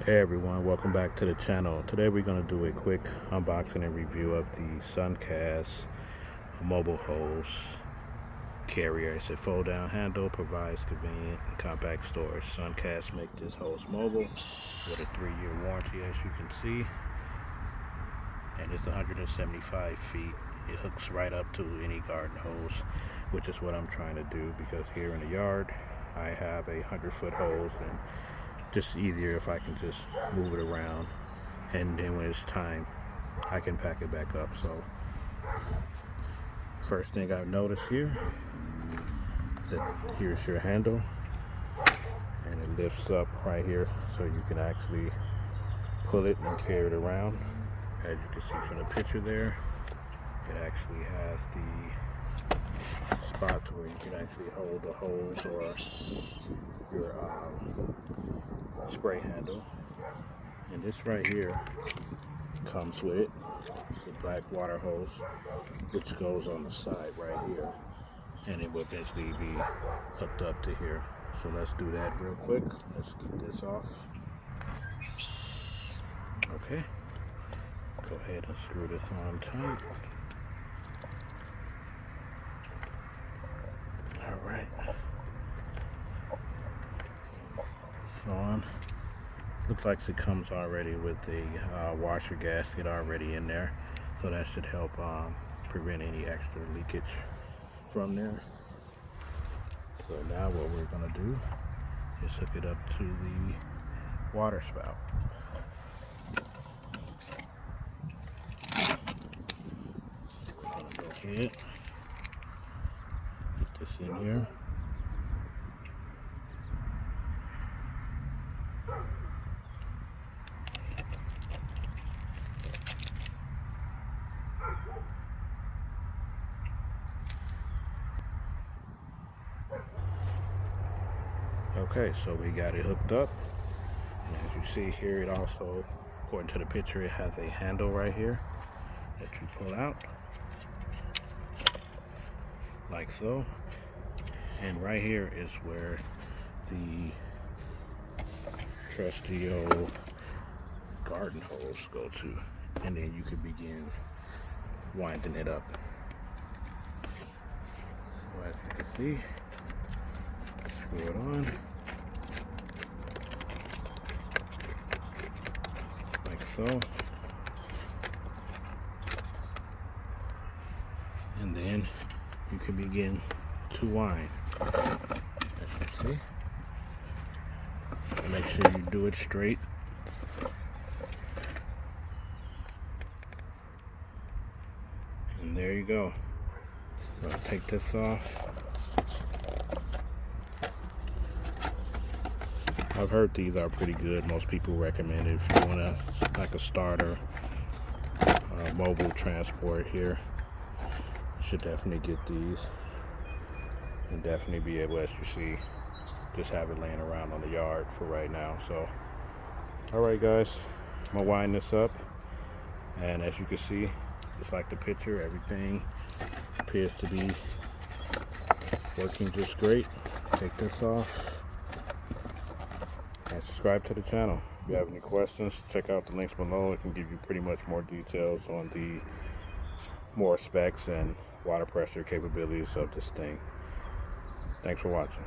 Hey everyone, welcome back to the channel. Today we're going to do a quick unboxing and review of the Suncast mobile hose carrier. It's a fold down handle, provides convenient and compact storage. Suncast make this hose mobile with a 3-year warranty, as you can see, and it's 175 feet. It hooks right up to any garden hose, which is what I'm trying to do, because here in the yard I have a 100-foot hose, and just easier if I can just move it around, and then when it's time I can pack it back up. So first thing I've noticed here is that here's your handle, and it lifts up right here so you can actually pull it and carry it around. As you can see from the picture there, it actually has the spot where you can actually hold the hose or your spray handle. And this right here comes with it. It's a black water hose which goes on the side right here, and it will eventually be hooked up to here. So let's do that real quick. Let's get this off. Okay, go ahead and screw this on tight. Alright, it's on. Looks like it comes already with the washer gasket already in there, so that should help prevent any extra leakage from there. So now what we're going to do is hook it up to the water spout. So we're going to go ahead, get this in here. Okay, so we got it hooked up, and as you see here, it also, according to the picture, it has a handle right here that you pull out like so, and right here is where the trusty old garden hose go to, and then you can begin winding it up. So as you can see, screw it on like so, and then you can begin to wind, as you see. Make sure you do it straight. And there you go. So I'll take this off. I've heard these are pretty good. Most people recommend it if you want to, like a starter mobile transport here. You should definitely get these, and definitely be able, as you see, just have it laying around on the yard for right now. So alright guys, I'm gonna wind this up, and as you can see, just like the picture, everything appears to be working just great. Take this off and subscribe to the channel. If you have any questions, check out the links below. It can give you pretty much more details on the more specs and water pressure capabilities of this thing. Thanks for watching.